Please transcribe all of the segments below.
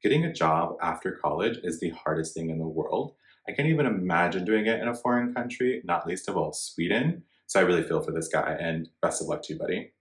Getting a job after college is the hardest thing in the world. I can't even imagine doing it in a foreign country, not least of all Sweden. So I really feel for this guy, and best of luck to you, buddy.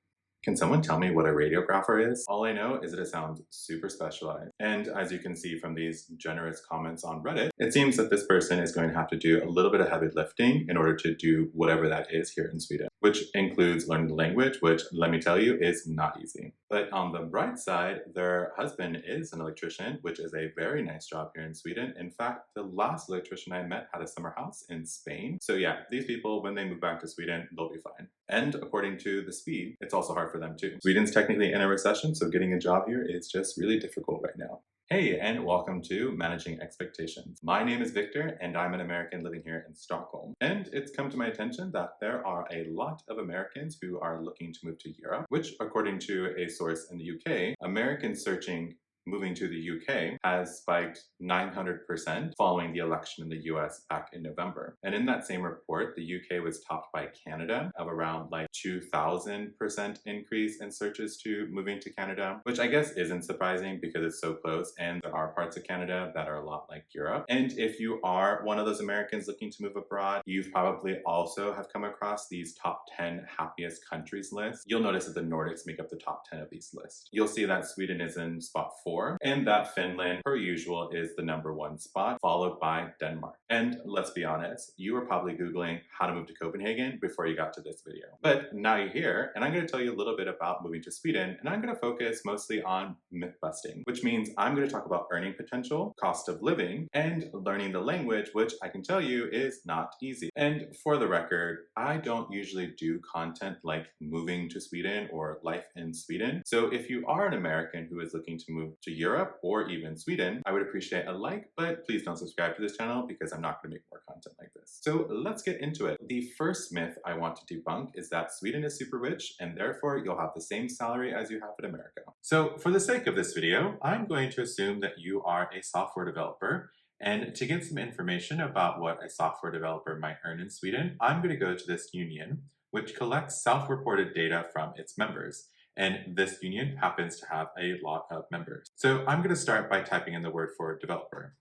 Can someone tell me what a radiographer is? All I know is that it sounds super specialized. And as you can see from these generous comments on Reddit, it seems that this person is going to have to do a little bit of heavy lifting in order to do whatever that is here in Sweden, which includes learning the language, which, let me tell you, is not easy. But on the bright side, their husband is an electrician, which is a very nice job here in Sweden. In fact, the last electrician I met had a summer house in Spain. So yeah, these people, when they move back to Sweden, they'll be fine. And according to the Swede, it's also hard for them too. Sweden's technically in a recession, so getting a job here is just really difficult right now. Hey, and welcome to Managing Expectations. My name is Victor, and I'm an American living here in Stockholm. And it's come to my attention that there are a lot of Americans who are looking to move to Europe, which, according to a source in the UK, Americans searching moving to the UK has spiked 900% following the election in the US back in November. And in that same report, the UK was topped by Canada of around like 2,000% increase in searches to moving to Canada, which I guess isn't surprising because it's so close and there are parts of Canada that are a lot like Europe. And if you are one of those Americans looking to move abroad, you've probably also have come across these top 10 happiest countries lists. You'll notice that the Nordics make up the top 10 of these lists. You'll see that Sweden is in spot 4, and that Finland, per usual, is the #1 spot, followed by Denmark. And let's be honest, you were probably Googling how to move to Copenhagen before you got to this video. But now you're here, and I'm going to tell you a little bit about moving to Sweden, and I'm going to focus mostly on myth busting, which means I'm going to talk about earning potential, cost of living, and learning the language, which I can tell you is not easy. And for the record, I don't usually do content like moving to Sweden or life in Sweden. So if you are an American who is looking to move to Europe or even Sweden, I would appreciate a like, but please don't subscribe to this channel because I'm not going to make more content like this. So let's get into it. The first myth I want to debunk is that Sweden is super rich and therefore you'll have the same salary as you have in America. So for the sake of this video, I'm going to assume that you are a software developer. And to get some information about what a software developer might earn in Sweden, I'm going to go to this union, which collects self-reported data from its members. And this union happens to have a lot of members. So I'm going to start by typing in the word for developer.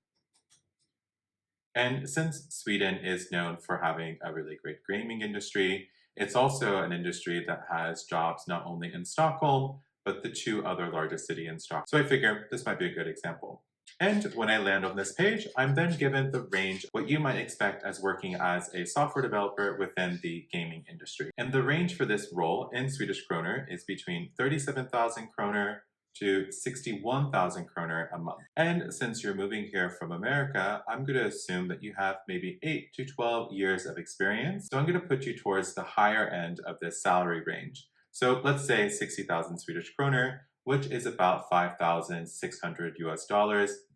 And since Sweden is known for having a really great gaming industry, it's also an industry that has jobs not only in Stockholm, but the 2 other largest cities in Stockholm. So I figure this might be a good example. And when I land on this page, I'm then given the range, what you might expect as working as a software developer within the gaming industry. And the range for this role in Swedish kroner is between 37,000 kroner to 61,000 kroner a month. And since you're moving here from America, I'm going to assume that you have maybe 8 to 12 years of experience. So I'm going to put you towards the higher end of this salary range. So let's say 60,000 Swedish kroner, which is about $5,600 US,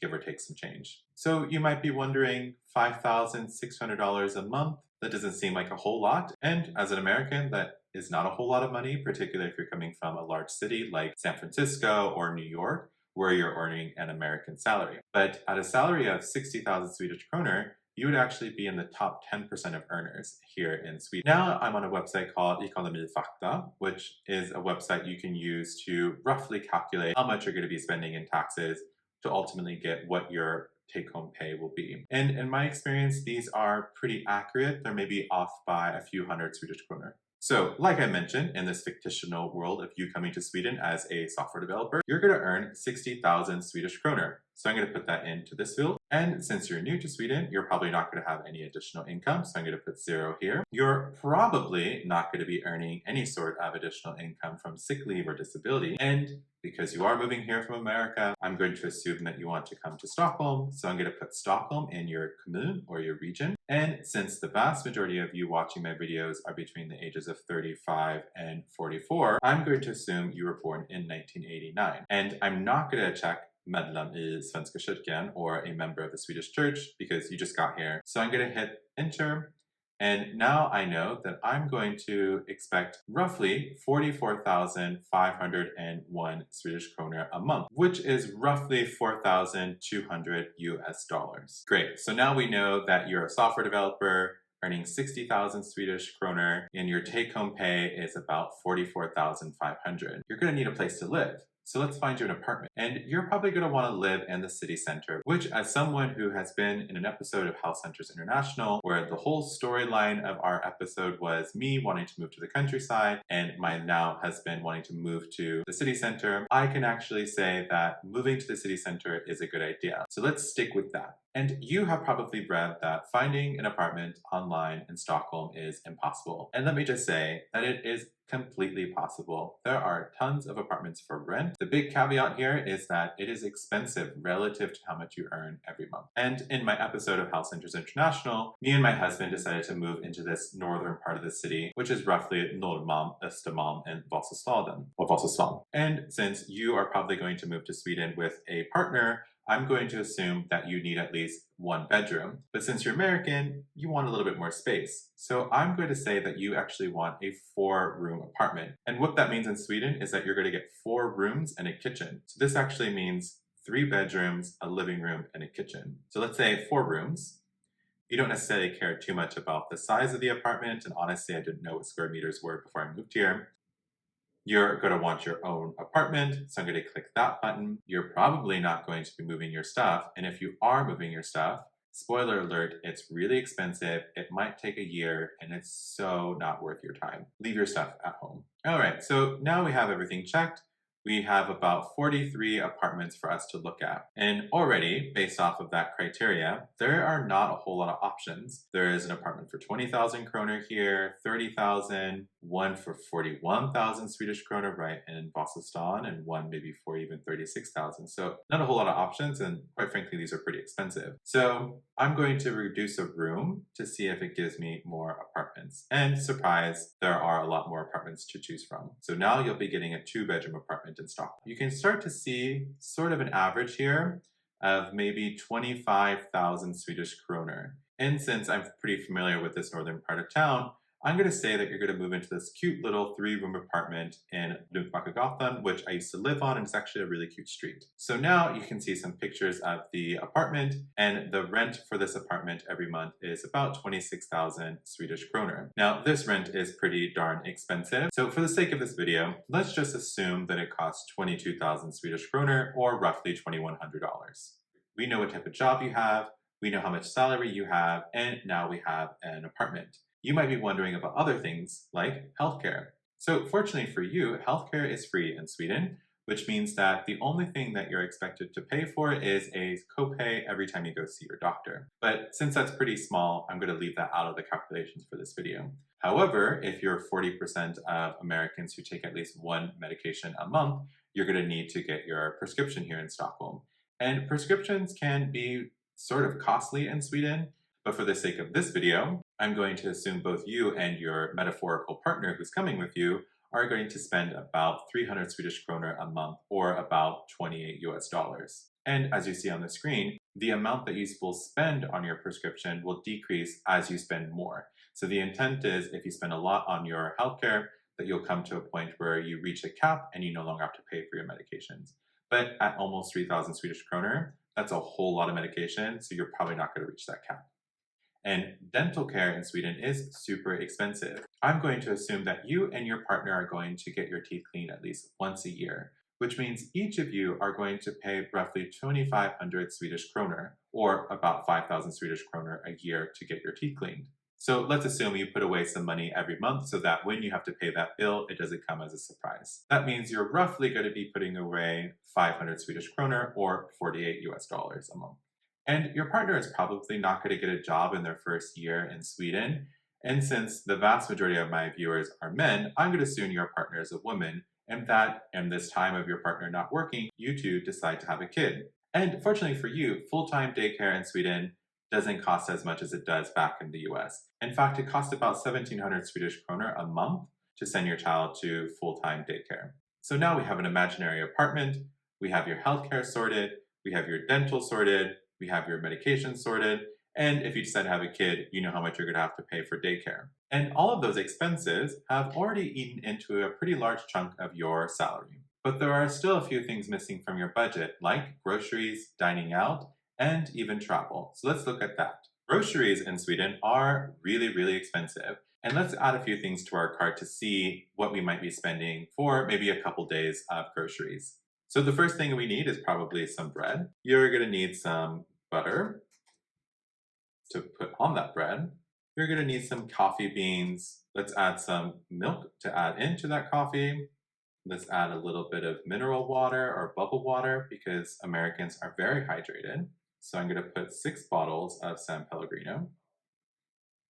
give or take some change. So you might be wondering, $5,600 a month? That doesn't seem like a whole lot. And as an American, that is not a whole lot of money, particularly if you're coming from a large city like San Francisco or New York, where you're earning an American salary. But at a salary of 60,000 Swedish kroner, you would actually be in the top 10% of earners here in Sweden. Now I'm on a website called Economy Fakta, which is a website you can use to roughly calculate how much you're going to be spending in taxes to ultimately get what your take-home pay will be. And in my experience, these are pretty accurate. They're maybe off by a few hundred Swedish kroner. So, like I mentioned, in this fictional world of you coming to Sweden as a software developer, you're going to earn 60,000 Swedish kroner. So I'm going to put that into this field. And since you're new to Sweden, you're probably not going to have any additional income. So I'm going to put 0 here. You're probably not going to be earning any sort of additional income from sick leave or disability. And because you are moving here from America, I'm going to assume that you want to come to Stockholm. So I'm going to put Stockholm in your commune or your region. And since the vast majority of you watching my videos are between the ages of 35 and 44, I'm going to assume you were born in 1989. And I'm not going to check medlem I Svenska kyrkan or a member of the Swedish church because you just got here. So I'm going to hit enter. And now I know that I'm going to expect roughly 44,501 Swedish kroner a month, which is roughly 4,200 US dollars. Great. So now we know that you're a software developer earning 60,000 Swedish kroner and your take-home pay is about 44,500. You're going to need a place to live. So let's find you an apartment. And you're probably going to want to live in the city center, which, as someone who has been in an episode of House Hunters International, where the whole storyline of our episode was me wanting to move to the countryside and my now husband wanting to move to the city center, I can actually say that moving to the city center is a good idea. So let's stick with that. And you have probably read that finding an apartment online in Stockholm is impossible. And let me just say that it is completely possible. There are tons of apartments for rent. The big caveat here is that it is expensive relative to how much you earn every month. And in my episode of House Hunters International, me and my husband decided to move into this northern part of the city, which is roughly Norrmalm, Östermalm, and Vasasstaden, or Vasastan. And since you are probably going to move to Sweden with a partner, I'm going to assume that you need at least one bedroom. But since you're American, you want a little bit more space. So I'm going to say that you actually want a 4-room apartment. And what that means in Sweden is that you're going to get 4 rooms and a kitchen. So this actually means 3 bedrooms, a living room, and a kitchen. So let's say 4 rooms. You don't necessarily care too much about the size of the apartment, and honestly, I didn't know what square meters were before I moved here. You're going to want your own apartment, so I'm going to click that button. You're probably not going to be moving your stuff, and if you are moving your stuff, spoiler alert, it's really expensive, it might take a year, and it's so not worth your time. Leave your stuff at home. All right, so now we have everything checked. We have about 43 apartments for us to look at. And already, based off of that criteria, there are not a whole lot of options. There is an apartment for 20,000 kroner here, 30,000, one for 41,000 Swedish kroner right in Vasastan, and one maybe for even 36,000. So not a whole lot of options, and quite frankly, these are pretty expensive. So I'm going to reduce a room to see if it gives me more apartments. And surprise, there are a lot more apartments to choose from. So now you'll be getting a 2-bedroom apartment in Stockholm. You can start to see sort of an average here of maybe 25,000 Swedish kroner. And since I'm pretty familiar with this northern part of town, I'm going to say that you're going to move into this cute little 3-room apartment in remarkably, which I used to live on, and it's actually a really cute street. So now you can see some pictures of the apartment, and the rent for this apartment every month is about 26,000 Swedish kroner. Now, this rent is pretty darn expensive. So for the sake of this video, let's just assume that it costs 22,000 Swedish kroner, or roughly $2,100. We know what type of job you have, we know how much salary you have, and now we have an apartment. You might be wondering about other things like healthcare. So fortunately for you, healthcare is free in Sweden, which means that the only thing that you're expected to pay for is a copay every time you go see your doctor. But since that's pretty small, I'm going to leave that out of the calculations for this video. However, if you're 40% of Americans who take at least one medication a month, you're going to need to get your prescription here in Stockholm. And prescriptions can be sort of costly in Sweden, but for the sake of this video, I'm going to assume both you and your metaphorical partner who's coming with you are going to spend about 300 Swedish kroner a month, or about 28 US dollars. And as you see on the screen, the amount that you will spend on your prescription will decrease as you spend more. So the intent is, if you spend a lot on your healthcare, that you'll come to a point where you reach a cap and you no longer have to pay for your medications. But at almost 3,000 Swedish kroner, that's a whole lot of medication, so you're probably not going to reach that cap. And dental care in Sweden is super expensive. I'm going to assume that you and your partner are going to get your teeth cleaned at least once a year, which means each of you are going to pay roughly 2,500 Swedish kroner, or about 5,000 Swedish kroner a year to get your teeth cleaned. So let's assume you put away some money every month so that when you have to pay that bill, it doesn't come as a surprise. That means you're roughly going to be putting away 500 Swedish kroner, or 48 US dollars a month. And your partner is probably not going to get a job in their first year in Sweden. And since the vast majority of my viewers are men, I'm going to assume your partner is a woman, and that in this time of your partner not working, you two decide to have a kid. And fortunately for you, full-time daycare in Sweden doesn't cost as much as it does back in the US. In fact, it costs about 1,700 Swedish kroner a month to send your child to full-time daycare. So now we have an imaginary apartment, we have your healthcare sorted, we have your dental sorted, we have your medication sorted, and if you decide to have a kid, you know how much you're going to have to pay for daycare. And all of those expenses have already eaten into a pretty large chunk of your salary. But there are still a few things missing from your budget, like groceries, dining out, and even travel. So let's look at that. Groceries in Sweden are really, really expensive. And let's add a few things to our cart to see what we might be spending for maybe a couple days of groceries. So the first thing we need is probably some bread. You're gonna need some butter to put on that bread. You're gonna need some coffee beans. Let's add some milk to add into that coffee. Let's add a little bit of mineral water or bubble water because Americans are very hydrated. So I'm gonna put 6 bottles of San Pellegrino.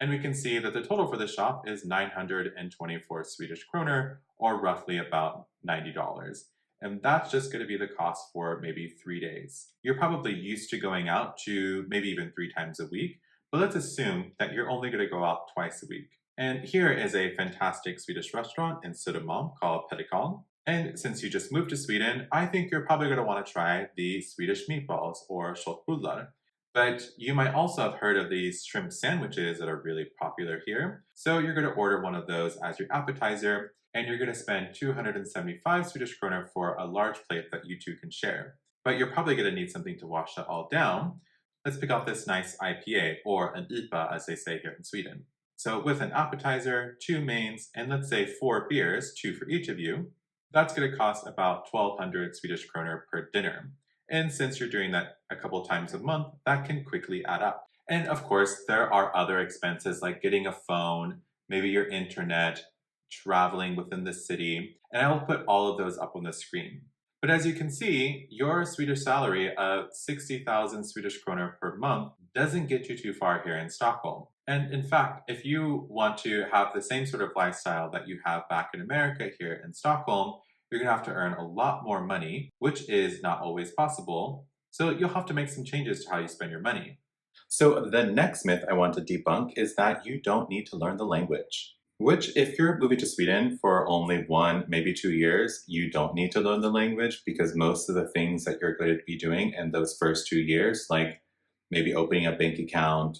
And we can see that the total for the shop is 924 Swedish kroner, or roughly about $90. And that's just going to be the cost for maybe 3 days. You're probably used to going out to maybe even 3 times a week, but let's assume that you're only going to go out twice a week. And here is a fantastic Swedish restaurant in Södermalm called Pelikan. And since you just moved to Sweden, I think you're probably going to want to try the Swedish meatballs or köttbullar. But you might also have heard of these shrimp sandwiches that are really popular here. So you're going to order one of those as your appetizer, and you're going to spend 275 Swedish kroner for a large plate that you two can share. But you're probably going to need something to wash that all down. Let's pick out this nice IPA, or an IPA as they say here in Sweden. So with an appetizer, 2 mains, and let's say 4 beers, 2 for each of you, that's going to cost about 1,200 Swedish kroner per dinner. And since you're doing that a couple times a month, that can quickly add up. And of course, there are other expenses like getting a phone, maybe your internet, traveling within the city, and I will put all of those up on the screen. But as you can see, your Swedish salary of 60,000 Swedish kroner per month doesn't get you too far here in Stockholm. And in fact, if you want to have the same sort of lifestyle that you have back in America here in Stockholm, you're going to have to earn a lot more money, which is not always possible. So you'll have to make some changes to how you spend your money. So the next myth I want to debunk is that you don't need to learn the language. Which, if you're moving to Sweden for only 1, maybe 2 years, you don't need to learn the language because most of the things that you're going to be doing in those first 2 years, like maybe opening a bank account,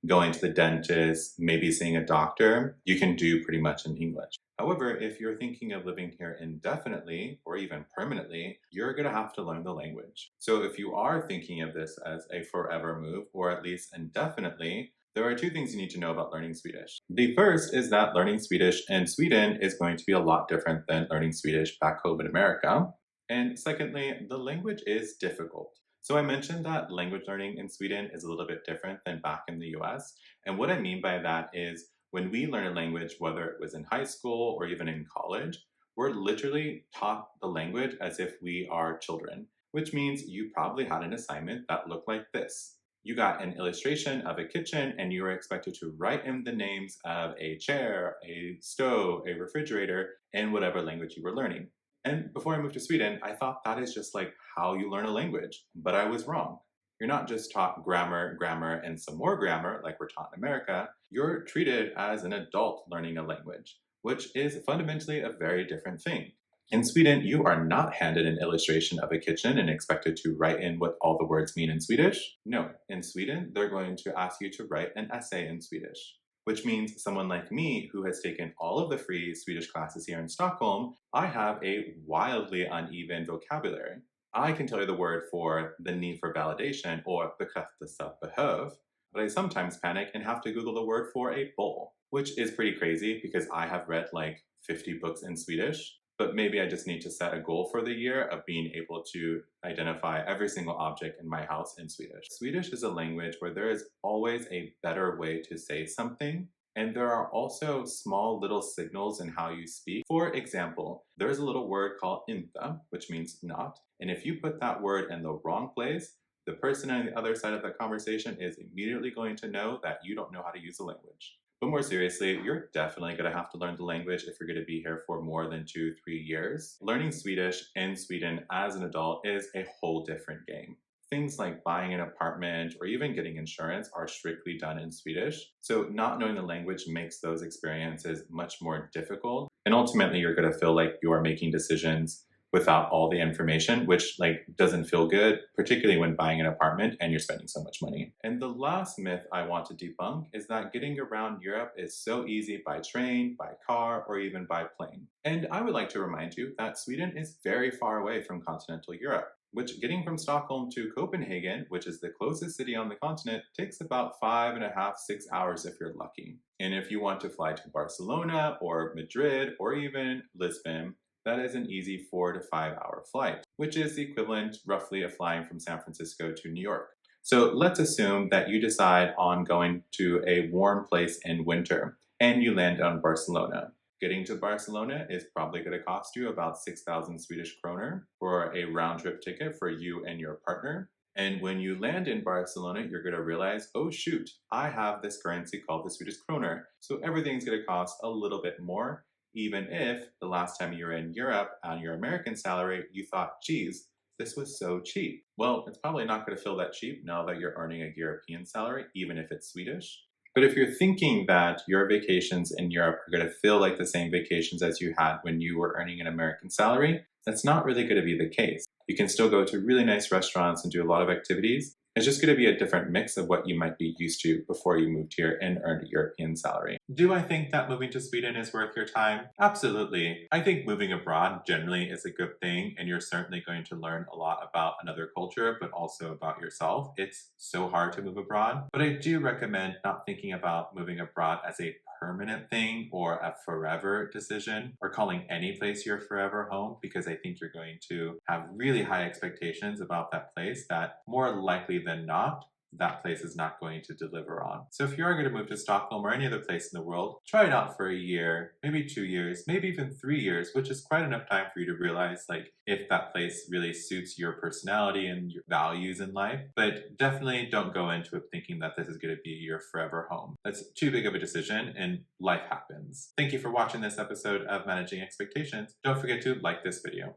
going to the dentist, maybe seeing a doctor, you can do pretty much in English. However, if you're thinking of living here indefinitely or even permanently, you're going to have to learn the language. So if you are thinking of this as a forever move, or at least indefinitely, there are 2 things you need to know about learning Swedish. The first is that learning Swedish in Sweden is going to be a lot different than learning Swedish back home in America. And secondly, the language is difficult. So I mentioned that language learning in Sweden is a little bit different than back in the US. And what I mean by that is when we learn a language, whether it was in high school or even in college, we're literally taught the language as if we are children, which means you probably had an assignment that looked like this. You got an illustration of a kitchen and you were expected to write in the names of a chair, a stove, a refrigerator, in whatever language you were learning. And before I moved to Sweden, I thought that is just like how you learn a language, but I was wrong. You're not just taught grammar, grammar, and some more grammar like we're taught in America. You're treated as an adult learning a language, which is fundamentally a very different thing. In Sweden, you are not handed an illustration of a kitchen and expected to write in what all the words mean in Swedish. No, in Sweden, they're going to ask you to write an essay in Swedish, which means someone like me who has taken all of the free Swedish classes here in Stockholm, I have a wildly uneven vocabulary. I can tell you the word for the need for validation or bekräftelse behöv, but I sometimes panic and have to Google the word for a bowl, which is pretty crazy because I have read like 50 books in Swedish, but maybe I just need to set a goal for the year of being able to identify every single object in my house in Swedish. Swedish is a language where there is always a better way to say something, and there are also small little signals in how you speak. For example, there's a little word called inte, which means not, and if you put that word in the wrong place, the person on the other side of that conversation is immediately going to know that you don't know how to use the language. But more seriously, you're definitely going to have to learn the language if you're going to be here for more than 2-3 years. Learning Swedish in Sweden as an adult is a whole different game. Things like buying an apartment or even getting insurance are strictly done in Swedish. So not knowing the language makes those experiences much more difficult. And ultimately, you're going to feel like you are making decisions without all the information, which doesn't feel good, particularly when buying an apartment and you're spending so much money. And the last myth I want to debunk is that getting around Europe is so easy by train, by car, or even by plane. And I would like to remind you that Sweden is very far away from continental Europe, which getting from Stockholm to Copenhagen, which is the closest city on the continent, takes about 5.5, 6 hours if you're lucky. And if you want to fly to Barcelona or Madrid or even Lisbon, that is an easy 4 to 5 hour flight, which is the equivalent roughly of flying from San Francisco to New York. So let's assume that you decide on going to a warm place in winter and you land on Barcelona. Getting to Barcelona is probably going to cost you about 6,000 Swedish kroner for a round trip ticket for you and your partner. And when you land in Barcelona, you're going to realize, oh shoot, I have this currency called the Swedish kroner. So everything's going to cost a little bit more, even if the last time you were in Europe on your American salary, you thought, geez, this was so cheap. Well, it's probably not going to feel that cheap now that you're earning a European salary, even if it's Swedish. But if you're thinking that your vacations in Europe are going to feel like the same vacations as you had when you were earning an American salary, that's not really going to be the case. You can still go to really nice restaurants and do a lot of activities. It's just going to be a different mix of what you might be used to before you moved here and earned a European salary. Do I think that moving to Sweden is worth your time? Absolutely. I think moving abroad generally is a good thing, and you're certainly going to learn a lot about another culture, but also about yourself. It's so hard to move abroad, but I do recommend not thinking about moving abroad as a permanent thing or a forever decision, or calling any place your forever home, because I think you're going to have really high expectations about that place that more likely than not, that place is not going to deliver on. So if you are going to move to Stockholm or any other place in the world, try it out for a year, maybe 2 years, maybe even 3 years, which is quite enough time for you to realize like if that place really suits your personality and your values in life. But definitely don't go into it thinking that this is going to be your forever home. That's too big of a decision, and life happens. Thank you for watching this episode of Managing Expectations. Don't forget to like this video.